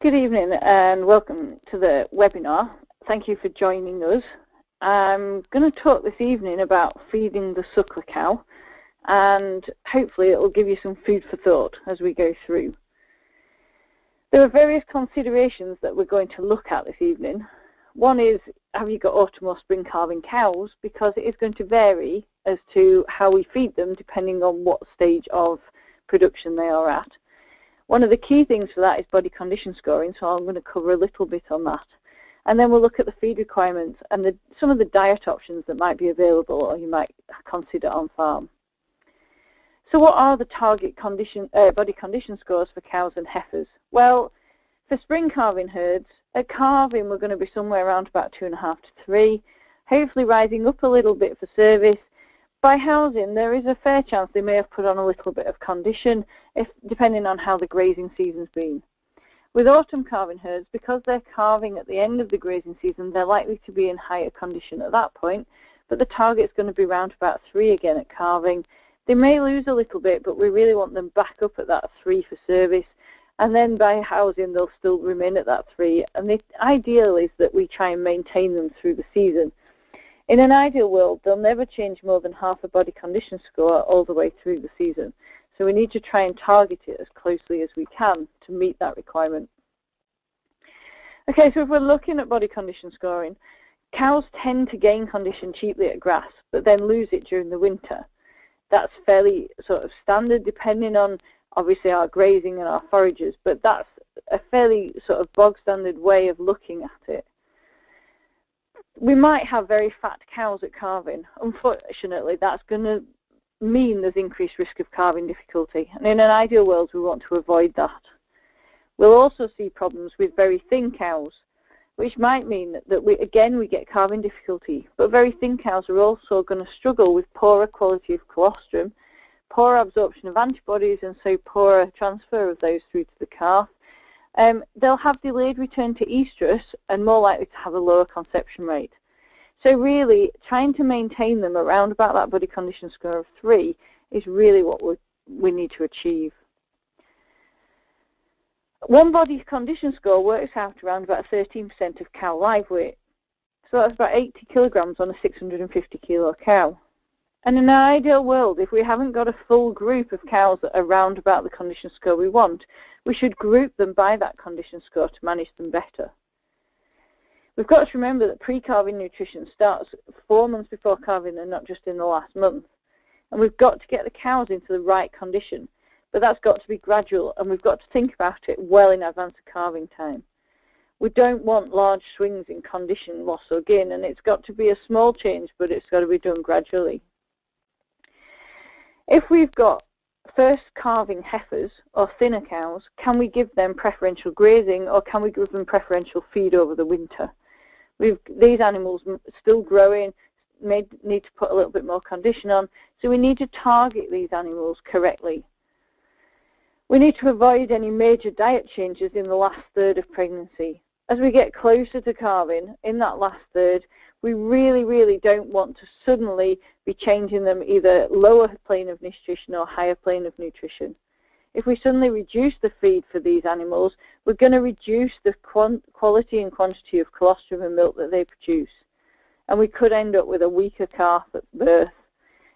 Good evening and welcome to the webinar. Thank you for joining us. I'm going to talk this evening about feeding the suckler cow, and hopefully it will give you some food for thought as we go through. There are various considerations that we're going to look at this evening. One is, have you got autumn or spring calving cows? Because it is going to vary as to how we feed them depending on what stage of production they are at. One of the key things for that is body condition scoring, so I'm going to cover a little bit on that. And then we'll look at the feed requirements and some of the diet options that might be available or you might consider on farm. So what are the target body condition scores for cows and heifers? Well, for spring calving herds, at calving we're going to be somewhere around about 2.5 to 3, hopefully rising up a little bit for service. By housing, there is a fair chance they may have put on a little bit of condition, depending on how the grazing season's been. With autumn calving herds, because they're calving at the end of the grazing season, they're likely to be in higher condition at that point, but the target's going to be around about 3 again at calving. They may lose a little bit, but we really want them back up at that 3 for service, and then by housing they'll still remain at that 3, and the ideal is that we try and maintain them through the season. In an ideal world, they'll never change more than half a body condition score all the way through the season. So we need to try and target it as closely as we can to meet that requirement. Okay, so if we're looking at body condition scoring, cows tend to gain condition cheaply at grass, but then lose it during the winter. That's fairly sort of standard depending on obviously our grazing and our forages, but that's a fairly sort of bog standard way of looking at it. We might have very fat cows at calving. Unfortunately, that's going to mean there's increased risk of calving difficulty, and in an ideal world we want to avoid that. We'll also see problems with very thin cows, which might mean that we get calving difficulty, but very thin cows are also going to struggle with poorer quality of colostrum, poor absorption of antibodies, and so poorer transfer of those through to the calf. They'll have delayed return to estrus and more likely to have a lower conception rate. So really, trying to maintain them around about that body condition score of 3 is really what we need to achieve. One body condition score works out around about 13% of cow live weight. So that's about 80 kilograms on a 650 kilo cow. And in an ideal world, if we haven't got a full group of cows that are around about the condition score we want, we should group them by that condition score to manage them better. We've got to remember that pre-calving nutrition starts 4 months before calving and not just in the last month. And we've got to get the cows into the right condition, but that's got to be gradual, and we've got to think about it well in advance of calving time. We don't want large swings in condition loss or gain, and it's got to be a small change, but it's got to be done gradually. If we've got first calving heifers or thinner cows, can we give them preferential grazing or can we give them preferential feed over the winter? These animals still growing, may need to put a little bit more condition on, so we need to target these animals correctly. We need to avoid any major diet changes in the last third of pregnancy. As we get closer to calving, in that last third, we really don't want to suddenly be changing them either lower plane of nutrition or higher plane of nutrition. If we suddenly reduce the feed for these animals, we're going to reduce the quality and quantity of colostrum and milk that they produce. And we could end up with a weaker calf at birth.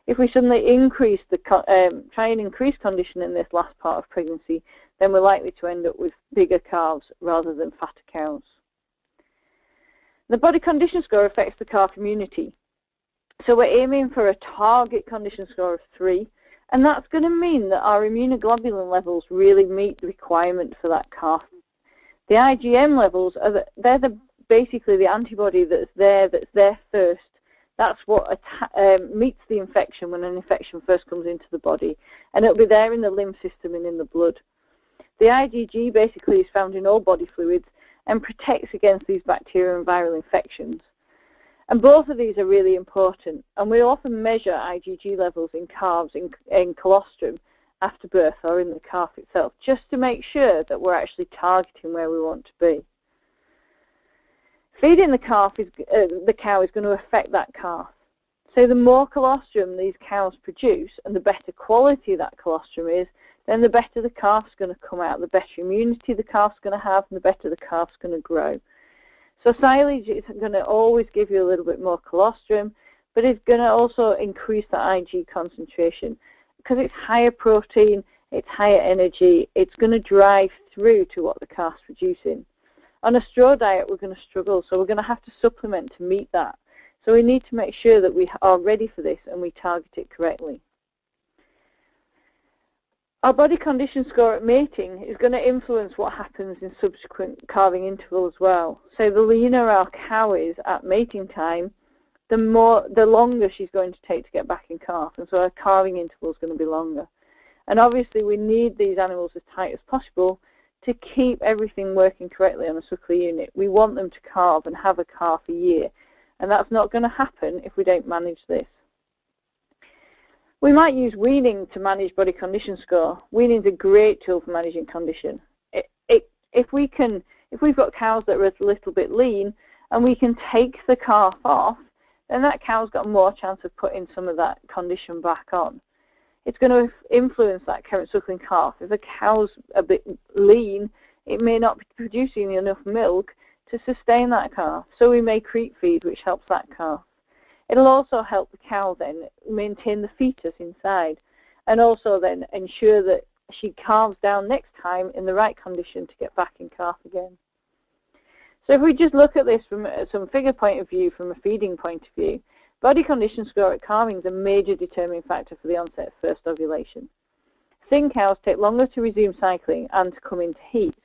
If we suddenly try and increase condition in this last part of pregnancy, then we're likely to end up with bigger calves rather than fatter cows. The body condition score affects the calf immunity. So we're aiming for a target condition score of 3, and that's going to mean that our immunoglobulin levels really meet the requirement for that calf. The IgM levels, they're basically the antibody that's there first. That's what meets the infection when an infection first comes into the body, and it'll be there in the lymph system and in the blood. The IgG basically is found in all body fluids and protects against these bacterial and viral infections. And both of these are really important, and we often measure IgG levels in calves in colostrum after birth or in the calf itself, just to make sure that we're actually targeting where we want to be. Feeding the cow is going to affect that calf. So the more colostrum these cows produce and the better quality that colostrum is, then the better the calf's going to come out, the better immunity the calf's going to have, and the better the calf's going to grow. So silage is going to always give you a little bit more colostrum, but it's going to also increase the IG concentration because it's higher protein, it's higher energy, it's going to drive through to what the calf's producing. On a straw diet, we're going to struggle, so we're going to have to supplement to meet that. So we need to make sure that we are ready for this and we target it correctly. Our body condition score at mating is going to influence what happens in subsequent calving interval as well. So the leaner our cow is at mating time, the longer she's going to take to get back in calf, and so our calving interval is going to be longer. And obviously we need these animals as tight as possible to keep everything working correctly on a suckler unit. We want them to calve and have a calf a year, and that's not going to happen if we don't manage this. We might use weaning to manage body condition score. Weaning is a great tool for managing condition. If we've got cows that are a little bit lean and we can take the calf off, then that cow's got more chance of putting some of that condition back on. It's going to influence that current suckling calf. If a cow's a bit lean, it may not be producing enough milk to sustain that calf. So we may creep feed, which helps that calf. It'll also help the cow then maintain the fetus inside, and also then ensure that she calves down next time in the right condition to get back in calf again. So if we just look at this from some figure point of view, from a feeding point of view, body condition score at calving is a major determining factor for the onset of first ovulation. Thin cows take longer to resume cycling and to come into heat.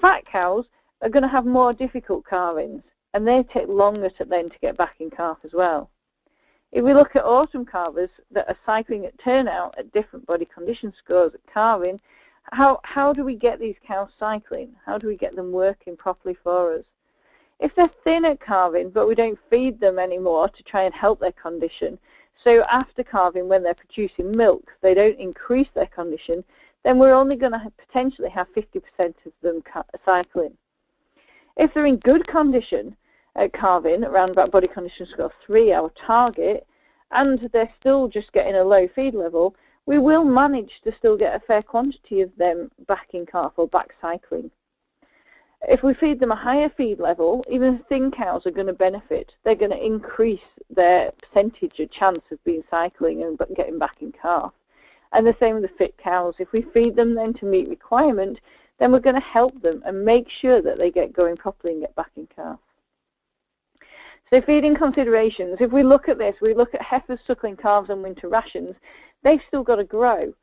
Fat cows are going to have more difficult calvings, and they take longer to get back in calf as well. If we look at autumn calvers that are cycling at turnout at different body condition scores at calving, how do we get these cows cycling? How do we get them working properly for us? If they're thin at calving, but we don't feed them anymore to try and help their condition, so after calving when they're producing milk, they don't increase their condition, then we're only going to potentially have 50% of them cycling. If they're in good condition at calving, around about body condition score 3, our target, and they're still just getting a low feed level, we will manage to still get a fair quantity of them back in calf or back cycling. If we feed them a higher feed level, even thin cows are going to benefit. They're going to increase their percentage of chance of being cycling and getting back in calf. And the same with the fit cows. If we feed them then to meet requirement, then we're going to help them and make sure that they get going properly and get back in calf. So feeding considerations, if we look at this, we look at heifers suckling calves on winter rations, they've still got to grow.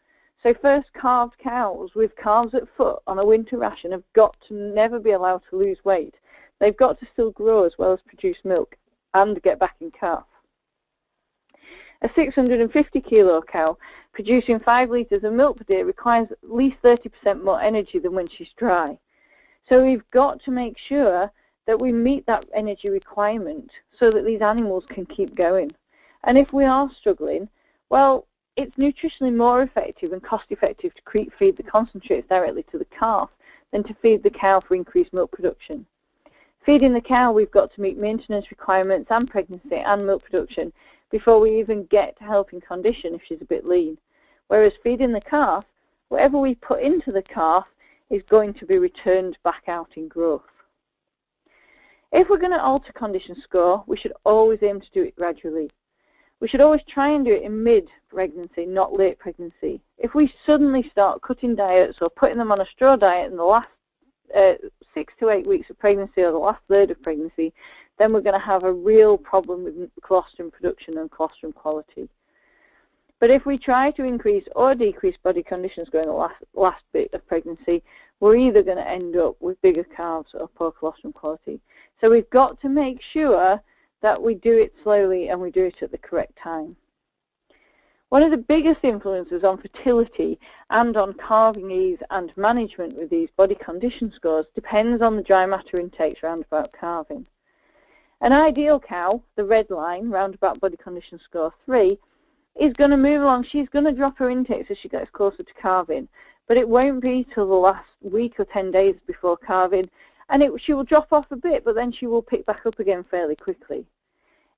So first calved cows with calves at foot on a winter ration have got to never be allowed to lose weight. They've got to still grow as well as produce milk and get back in calf. A 650 kilo cow producing 5 litres of milk per day requires at least 30% more energy than when she's dry. So we've got to make sure that we meet that energy requirement so that these animals can keep going. And if we are struggling, well, it's nutritionally more effective and cost effective to creep feed the concentrates directly to the calf than to feed the cow for increased milk production. Feeding the cow, we've got to meet maintenance requirements and pregnancy and milk production before we even get to helping condition if she's a bit lean. Whereas feeding the calf, whatever we put into the calf is going to be returned back out in growth. If we're going to alter condition score, we should always aim to do it gradually. We should always try and do it in mid-pregnancy, not late pregnancy. If we suddenly start cutting diets or putting them on a straw diet in the last 6 to 8 weeks of pregnancy or the last third of pregnancy, then we're going to have a real problem with colostrum production and colostrum quality. But if we try to increase or decrease body condition score in the last bit of pregnancy, we're either going to end up with bigger calves or poor colostrum quality. So we've got to make sure that we do it slowly and we do it at the correct time. One of the biggest influences on fertility and on calving ease and management with these body condition scores depends on the dry matter intakes round about calving. An ideal cow, the red line, round about body condition score 3, is going to move along. She's going to drop her intakes as she gets closer to calving, but it won't be till the last week or 10 days before calving, and she will drop off a bit, but then she will pick back up again fairly quickly.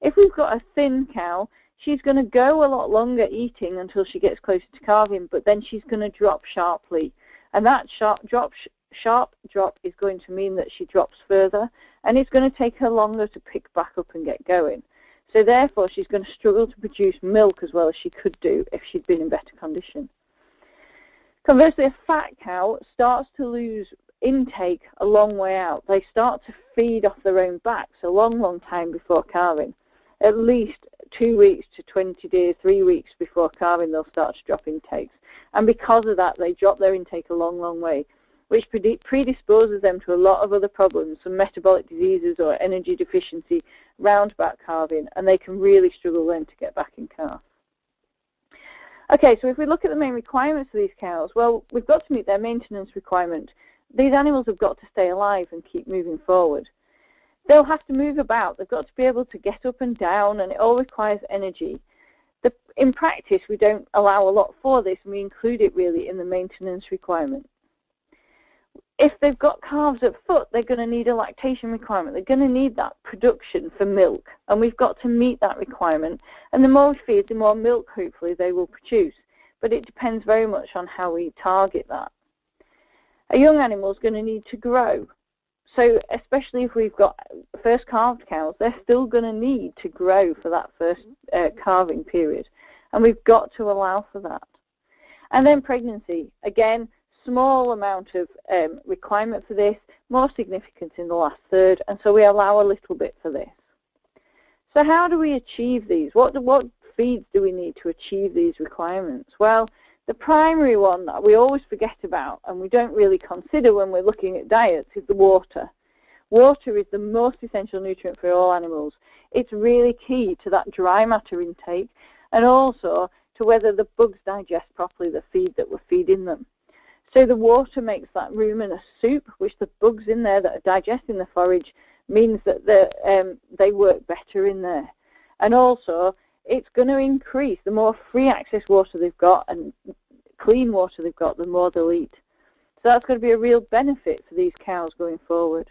If we've got a thin cow, she's going to go a lot longer eating until she gets closer to calving, but then she's going to drop sharply. And that sharp drop is going to mean that she drops further, and it's going to take her longer to pick back up and get going. So therefore, she's going to struggle to produce milk as well as she could do if she'd been in better condition. Conversely, a fat cow starts to lose intake a long way out. They start to feed off their own backs a long time before calving. At least 2 weeks to 20 days, 3 weeks before calving, they'll start to drop intakes. And because of that, they drop their intake a long way, which predisposes them to a lot of other problems, some metabolic diseases or energy deficiency round about calving, and they can really struggle then to get back in calf. Okay, so if we look at the main requirements of these cows, well, we've got to meet their maintenance requirement. These animals have got to stay alive and keep moving forward. They'll have to move about. They've got to be able to get up and down, and it all requires energy. In practice, we don't allow a lot for this, and we include it really in the maintenance requirement. If they've got calves at foot, they're going to need a lactation requirement. They're going to need that production for milk, and we've got to meet that requirement. And the more we feed, the more milk, hopefully, they will produce. But it depends very much on how we target that. A young animal is going to need to grow. So especially if we've got first calved cows, they're still going to need to grow for that first calving period. And we've got to allow for that. And then pregnancy. Again, small amount of requirement for this, more significant in the last third, and so we allow a little bit for this. So how do we achieve these? What feeds do we need to achieve these requirements? Well, the primary one that we always forget about and we don't really consider when we're looking at diets is the water. Water is the most essential nutrient for all animals. It's really key to that dry matter intake and also to whether the bugs digest properly the feed that we're feeding them. So the water makes that rumen a soup, which the bugs in there that are digesting the forage means that they work better in there. And also, it's going to increase the more free access water they've got and clean water they've got, the more they'll eat. So that's going to be a real benefit for these cows going forward.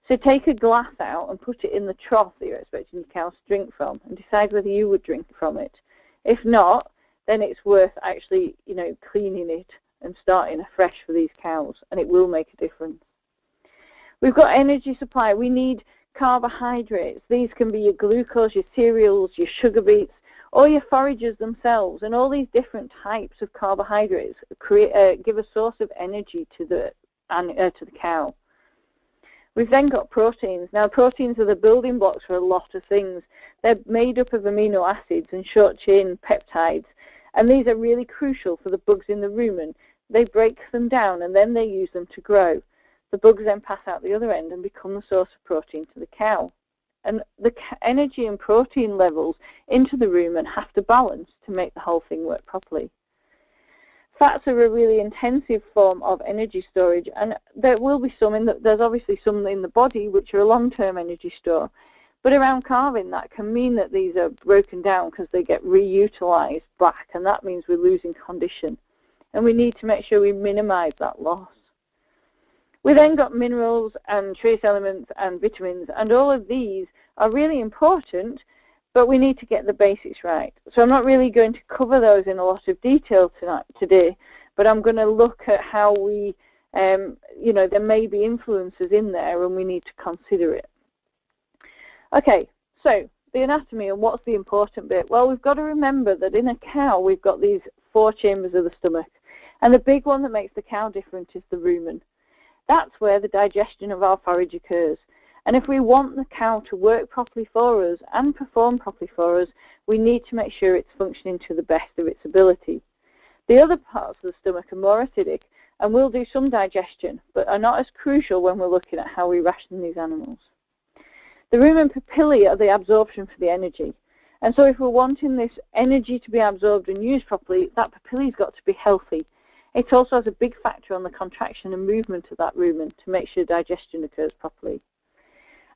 So take a glass out and put it in the trough that you're expecting your cows to drink from and decide whether you would drink from it. If not, then it's worth actually, cleaning it and starting afresh for these cows, and it will make a difference. We've got energy supply. We need carbohydrates. These can be your glucose, your cereals, your sugar beets, or your foragers themselves, and all these different types of carbohydrates give a source of energy to the cow. We've then got proteins. Now, proteins are the building blocks for a lot of things. They're made up of amino acids and short-chain peptides, and these are really crucial for the bugs in the rumen. They break them down, and then they use them to grow. The bugs then pass out the other end and become the source of protein to the cow. And the energy and protein levels into the rumen have to balance to make the whole thing work properly. Fats are a really intensive form of energy storage, and there will be there's obviously some in the body which are a long-term energy store. But around calving, that can mean that these are broken down because they get reutilized back, and that means we're losing condition. And we need to make sure we minimize that loss. We then got minerals and trace elements and vitamins, and all of these are really important, but we need to get the basics right. So I'm not really going to cover those in a lot of detail today, but I'm going to look at how we, there may be influences in there and we need to consider it. Okay, so the anatomy and what's the important bit? Well, we've got to remember that in a cow we've got these 4 chambers of the stomach, and the big one that makes the cow different is the rumen. That's where the digestion of our forage occurs. And if we want the cow to work properly for us and perform properly for us, we need to make sure it's functioning to the best of its ability. The other parts of the stomach are more acidic and will do some digestion, but are not as crucial when we're looking at how we ration these animals. The Rumen Papillae are the absorption for the energy. And so if we're wanting this energy to be absorbed and used properly, that papillae's got to be healthy. It also has a big factor on the contraction and movement of that rumen to make sure digestion occurs properly.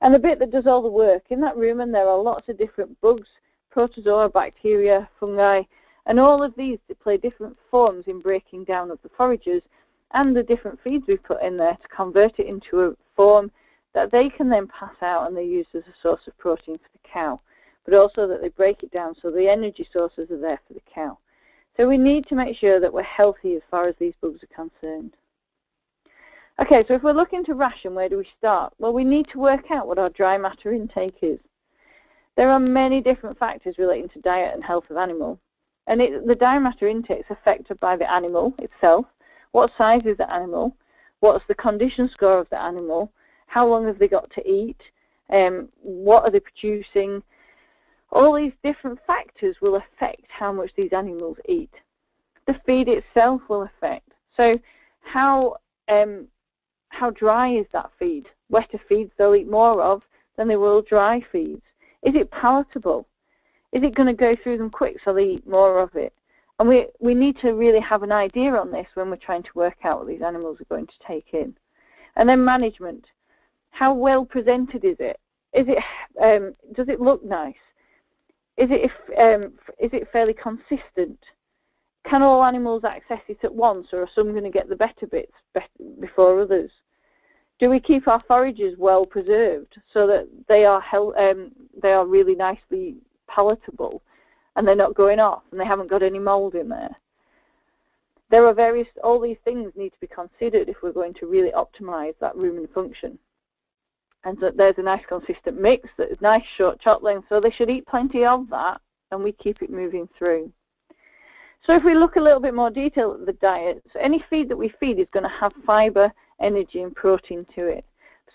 And the bit that does all the work, in that rumen there are lots of different bugs, protozoa, bacteria, fungi, and all of these play different forms in breaking down of the foragers and the different feeds we put in there to convert it into a form that they can then pass out and they use as a source of protein for the cow. but also that they break it down so the energy sources are there for the cow. So we need to make sure that we're healthy as far as these bugs are concerned. Okay, so if we're looking to ration, where do we start? Well, we need to work out what our dry matter intake is. There are many different factors relating to diet and health of animal, and the dry matter intake is affected by the animal itself, what size is the animal, what's the condition score of the animal, how long have they got to eat, what are they producing. All these different factors will affect how much these animals eat. The feed itself will affect. So how dry is that feed? Wetter feeds they'll eat more of than they will dry feeds. Is it palatable? Is it going to go through them quick so they eat more of it? And we need to really have an idea on this when we're trying to work out what these animals are going to take in. And then management. How well presented is it? Does it look nice? Is it fairly consistent? Can all animals access it at once, or are some going to get the better bits before others? Do we keep our forages well preserved so that they are really nicely palatable and they're not going off and they haven't got any mold in there? All these things need to be considered if we're going to really optimize that rumen function. And so there's a nice consistent mix that is nice short chop length, so they should eat plenty of that and we keep it moving through. So if we look a little bit more detail at the diet, so any feed that we feed is going to have fiber, energy and protein to it.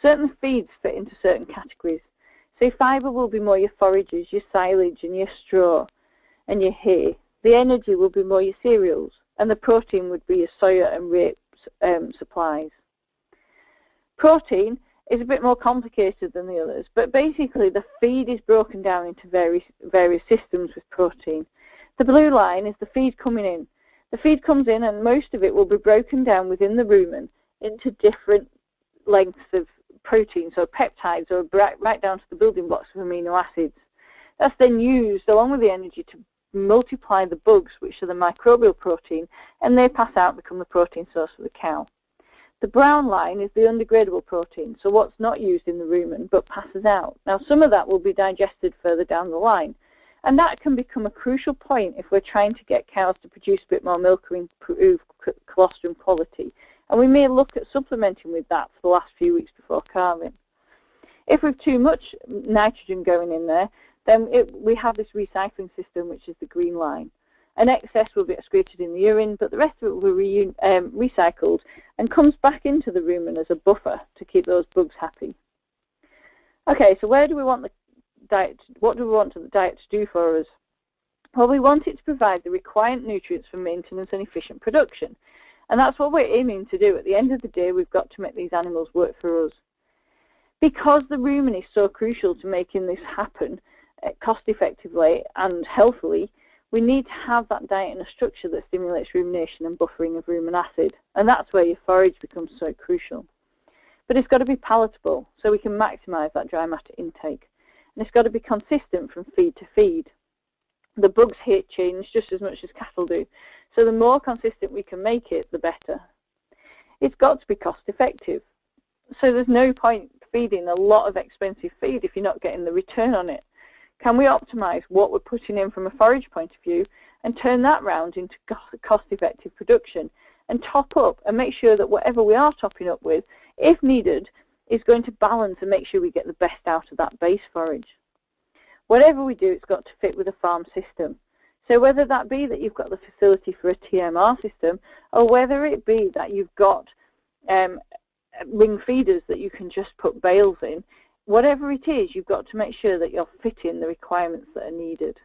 Certain feeds fit into certain categories. So fiber will be more your forages, your silage and your straw and your hay. The energy will be more your cereals, and the protein would be your soya and rape supplies. Protein is a bit more complicated than the others, but basically the feed is broken down into various systems with protein. The blue line is the feed coming in. The feed comes in and most of it will be broken down within the rumen into different lengths of protein, so peptides, or right down to the building blocks of amino acids. That's then used along with the energy to multiply the bugs, which are the microbial protein, and they pass out and become the protein source for the cow. The brown line is the undegradable protein, so what's not used in the rumen but passes out. Now some of that will be digested further down the line, and that can become a crucial point if we're trying to get cows to produce a bit more milk or improve colostrum quality. And we may look at supplementing with that for the last few weeks before calving. If we've too much nitrogen going in there, then we have this recycling system, which is the green line. An excess will be excreted in the urine, but the rest of it will be recycled and comes back into the rumen as a buffer to keep those bugs happy. Okay, so where do we want the diet? What do we want the diet to do for us? Well, we want it to provide the required nutrients for maintenance and efficient production. And that's what we're aiming to do. At the end of the day, we've got to make these animals work for us. Because the rumen is so crucial to making this happen cost effectively and healthily, we need to have that diet and a structure that stimulates rumination and buffering of rumen acid. And that's where your forage becomes so crucial. But it's got to be palatable so we can maximise that dry matter intake. And it's got to be consistent from feed to feed. The bugs hate change just as much as cattle do. So the more consistent we can make it, the better. It's got to be cost effective. So there's no point feeding a lot of expensive feed if you're not getting the return on it. Can we optimise what we're putting in from a forage point of view and turn that round into cost-effective production and top up and make sure that whatever we are topping up with, if needed, is going to balance and make sure we get the best out of that base forage. Whatever we do, it's got to fit with a farm system. So whether that be that you've got the facility for a TMR system, or whether it be that you've got ring feeders that you can just put bales in, whatever it is, you've got to make sure that you're fitting the requirements that are needed.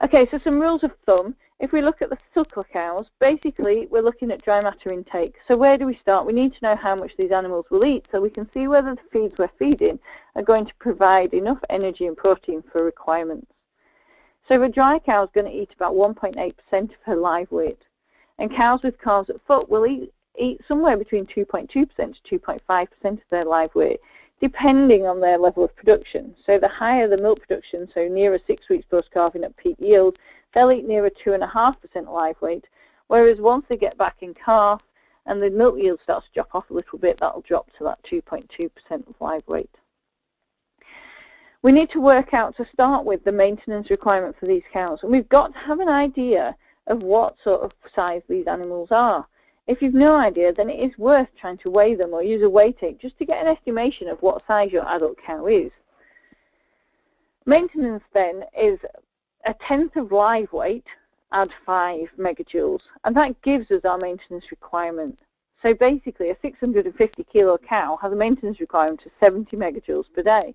Okay, so some rules of thumb. If we look at the Suckler cows, basically we're looking at dry matter intake. So where do we start? We need to know how much these animals will eat so we can see whether the feeds we're feeding are going to provide enough energy and protein for requirements. So a dry cow is going to eat about 1.8% of her live weight, and cows with calves at foot will eat somewhere between 2.2% to 2.5% of their live weight, depending on their level of production. So the higher the milk production, so nearer 6 weeks post-calving at peak yield, they'll eat nearer 2.5% live weight, whereas once they get back in calf and the milk yield starts to drop off a little bit, that'll drop to that 2.2% of live weight. We need to work out, to start with, the maintenance requirement for these cows. And we've got to have an idea of what sort of size these animals are. If you've no idea, then it is worth trying to weigh them or use a weigh tape just to get an estimation of what size your adult cow is. Maintenance then is a tenth of live weight, add 5 megajoules, and that gives us our maintenance requirement. So basically a 650 kilo cow has a maintenance requirement of 70 megajoules per day.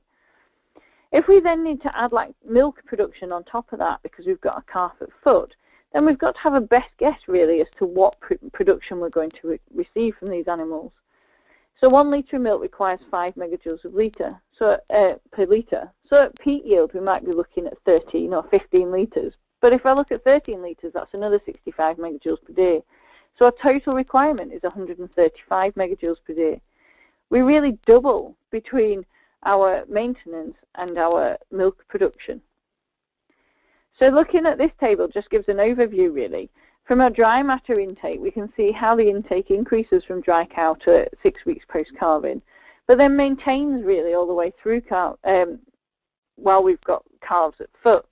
If we then need to add like milk production on top of that because we've got a calf at foot, then we've got to have a best guess really as to what production we're going to receive from these animals. So 1 litre of milk requires 5 megajoules per litre. So at peak yield we might be looking at 13 or 15 litres. But if I look at 13 litres, that's another 65 megajoules per day. So our total requirement is 135 megajoules per day. We really double between our maintenance and our milk production. So looking at this table just gives an overview really. From our dry matter intake, we can see how the intake increases from dry cow to 6 weeks post-calving, but then maintains really all the way through while we've got calves at foot.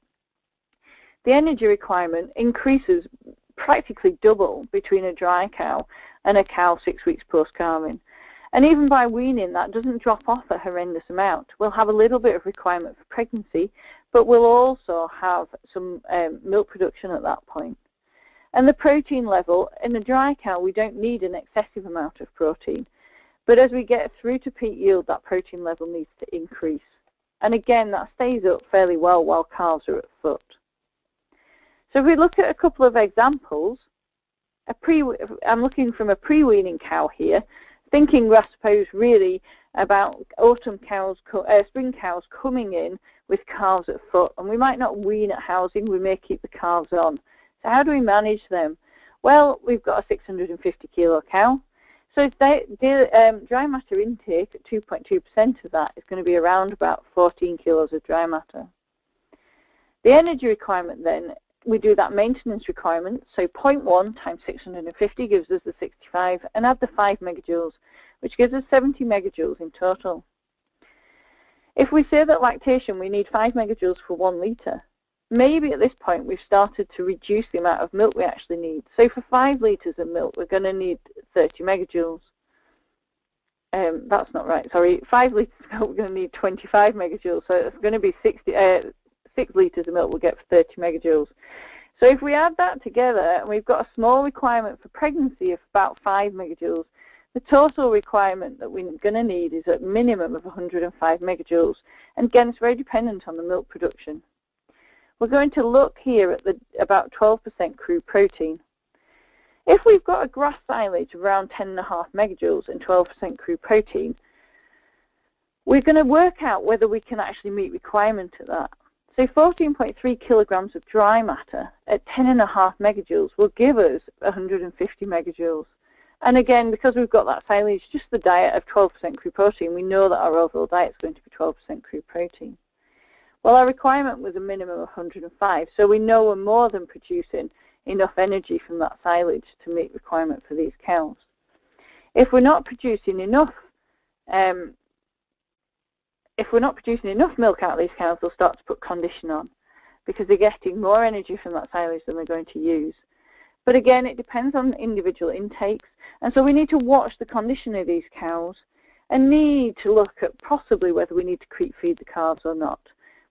The energy requirement increases practically double between a dry cow and a cow 6 weeks post-calving. And even by weaning, that doesn't drop off a horrendous amount. We'll have a little bit of requirement for pregnancy, but we'll also have some milk production at that point. And the protein level, in a dry cow, we don't need an excessive amount of protein. But as we get through to peak yield, that protein level needs to increase. And again, that stays up fairly well while calves are at foot. So if we look at a couple of examples, I'm looking from a pre-weaning cow here, thinking, I suppose, really about autumn cows, spring cows coming in with calves at foot. And we might not wean at housing, we may keep the calves on. So how do we manage them? Well, we've got a 650 kilo cow. So dry matter intake at 2.2% of that is going to be around about 14 kilos of dry matter. The energy requirement then, we do that maintenance requirement, so 0.1 times 650 gives us the 65, and add the 5 megajoules, which gives us 70 megajoules in total. If we say that lactation, we need 5 megajoules for 1 litre, maybe at this point we've started to reduce the amount of milk we actually need. So for 5 litres of milk, we're going to need 30 megajoules. That's not right, sorry. 5 litres of milk, we're going to need 25 megajoules, so it's going to be 6 litres of milk we'll get for 30 megajoules. So if we add that together, and we've got a small requirement for pregnancy of about 5 megajoules, the total requirement that we're going to need is a minimum of 105 megajoules. And again, it's very dependent on the milk production. We're going to look here at about 12% crude protein. If we've got a grass silage of around 10.5 megajoules and 12% crude protein, we're going to work out whether we can actually meet requirement at that. So 14.3 kilograms of dry matter at 10.5 megajoules will give us 150 megajoules. And again, because we've got that silage, just the diet of 12% crude protein, we know that our overall diet is going to be 12% crude protein. Well, our requirement was a minimum of 105, so we know we're more than producing enough energy from that silage to meet requirement for these cows. If we're not producing enough milk out of these cows, they'll start to put condition on because they're getting more energy from that silage than they're going to use. But again, it depends on individual intakes, and so we need to watch the condition of these cows and need to look at possibly whether we need to creep feed the calves or not.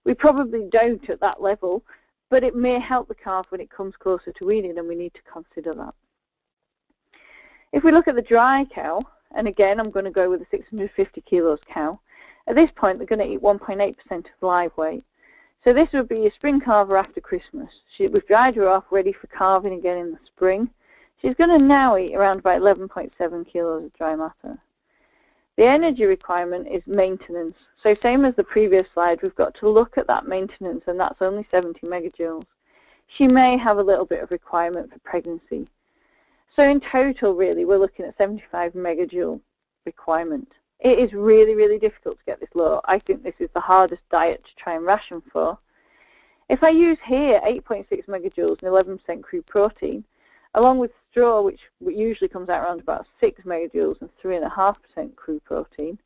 We probably don't at that level, but it may help the calf when it comes closer to weaning, and we need to consider that. If we look at the dry cow, and again I'm going to go with a 650 kilos cow, at this point they're going to eat 1.8% of live weight. So this would be a spring calver after Christmas. We've dried her off, ready for calving again in the spring. She's going to now eat around about 11.7 kilos of dry matter. The energy requirement is maintenance. So same as the previous slide, we've got to look at that maintenance, and that's only 70 megajoules. She may have a little bit of requirement for pregnancy. So in total, really, we're looking at 75 megajoule requirement. It is really, really difficult to get this low. I think this is the hardest diet to try and ration for. If I use here 8.6 megajoules and 11% crude protein, along with straw, which usually comes out around about 6 megajoules and 3.5% crude protein,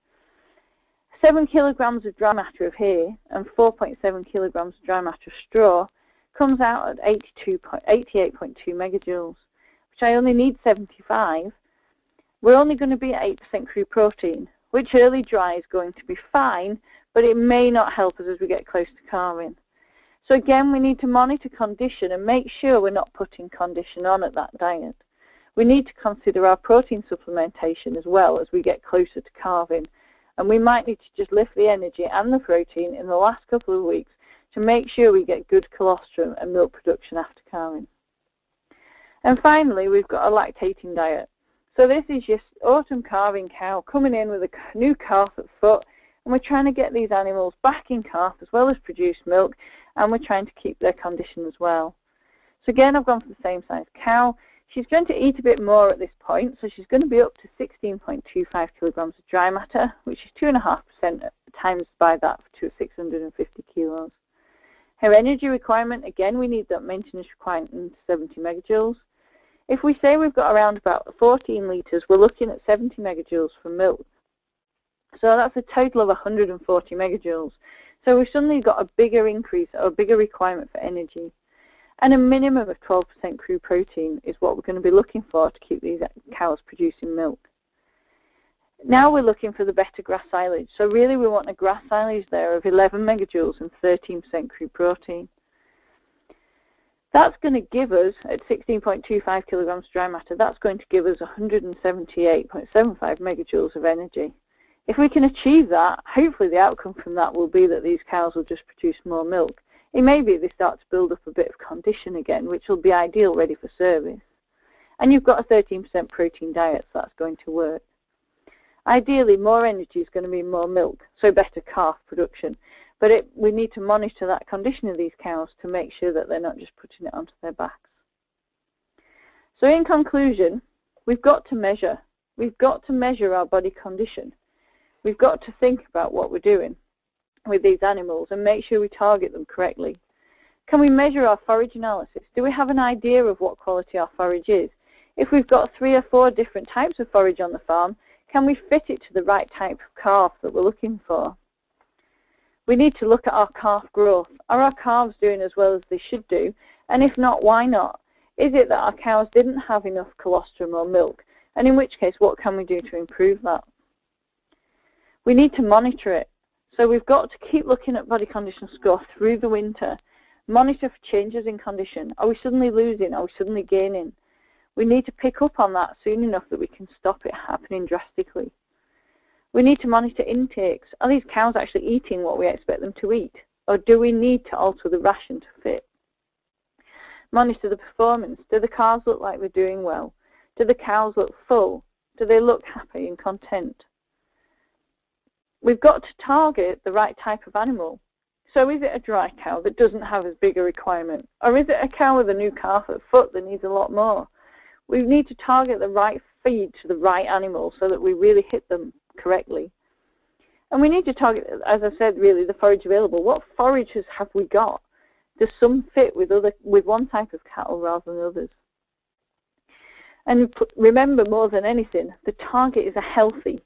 7 kilograms of dry matter of hay and 4.7 kilograms of dry matter of straw comes out at 88.2 megajoules, which I only need 75. We're only going to be at 8% crude protein, which early dry is going to be fine, but it may not help us as we get close to calving. So again, we need to monitor condition and make sure we're not putting condition on at that diet. We need to consider our protein supplementation as well as we get closer to calving, and we might need to just lift the energy and the protein in the last couple of weeks to make sure we get good colostrum and milk production after calving. And finally, we've got a lactating diet. So this is your autumn calving cow coming in with a new calf at foot, and we're trying to get these animals back in calf as well as produce milk, and we're trying to keep their condition as well. So again, I've gone for the same size cow. She's going to eat a bit more at this point, so she's going to be up to 16.25 kilograms of dry matter, which is 2.5% times by that to 650 kilos. Her energy requirement, again, we need that maintenance requirement 70 megajoules. If we say we've got around about 14 litres, we're looking at 70 megajoules for milk. So that's a total of 140 megajoules. So we've suddenly got a bigger increase or a bigger requirement for energy. And a minimum of 12% crude protein is what we're going to be looking for to keep these cows producing milk. Now we're looking for the better grass silage. So really we want a grass silage there of 11 megajoules and 13% crude protein. That's going to give us, at 16.25 kilograms dry matter, that's going to give us 178.75 megajoules of energy. If we can achieve that, hopefully the outcome from that will be that these cows will just produce more milk. It may be they start to build up a bit of condition again, which will be ideal ready for service. And you've got a 13% protein diet, so that's going to work. Ideally, more energy is going to mean more milk, so better calf production. But we need to monitor that condition of these cows to make sure that they're not just putting it onto their backs. So in conclusion, we've got to measure. We've got to measure our body condition. We've got to think about what we're doing with these animals and make sure we target them correctly. Can we measure our forage analysis? Do we have an idea of what quality our forage is? If we've got 3 or 4 different types of forage on the farm, can we fit it to the right type of calf that we're looking for? We need to look at our calf growth. Are our calves doing as well as they should do? And if not, why not? Is it that our cows didn't have enough colostrum or milk? And in which case, what can we do to improve that? We need to monitor it. So we've got to keep looking at body condition score through the winter. Monitor for changes in condition. Are we suddenly losing? Are we suddenly gaining? We need to pick up on that soon enough that we can stop it happening drastically. We need to monitor intakes. Are these cows actually eating what we expect them to eat? Or do we need to alter the ration to fit? Monitor the performance. Do the calves look like they're doing well? Do the cows look full? Do they look happy and content? We've got to target the right type of animal. So is it a dry cow that doesn't have as big a requirement? Or is it a cow with a new calf at foot that needs a lot more? We need to target the right feed to the right animal so that we really hit them correctly. And we need to target, as I said, really the forage available. What forages have we got? Does some fit with one type of cattle rather than others? And remember, more than anything, the target is a healthy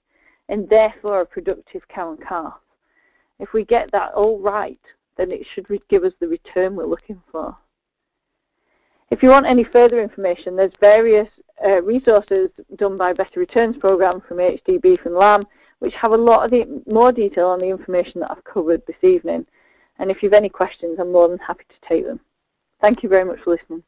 and therefore a productive cow and calf. If we get that all right, then it should give us the return we're looking for. If you want any further information, there's various resources done by Better Returns Programme from AHDB Beef and Lamb, which have a lot of more detail on the information that I've covered this evening. And if you've any questions, I'm more than happy to take them. Thank you very much for listening.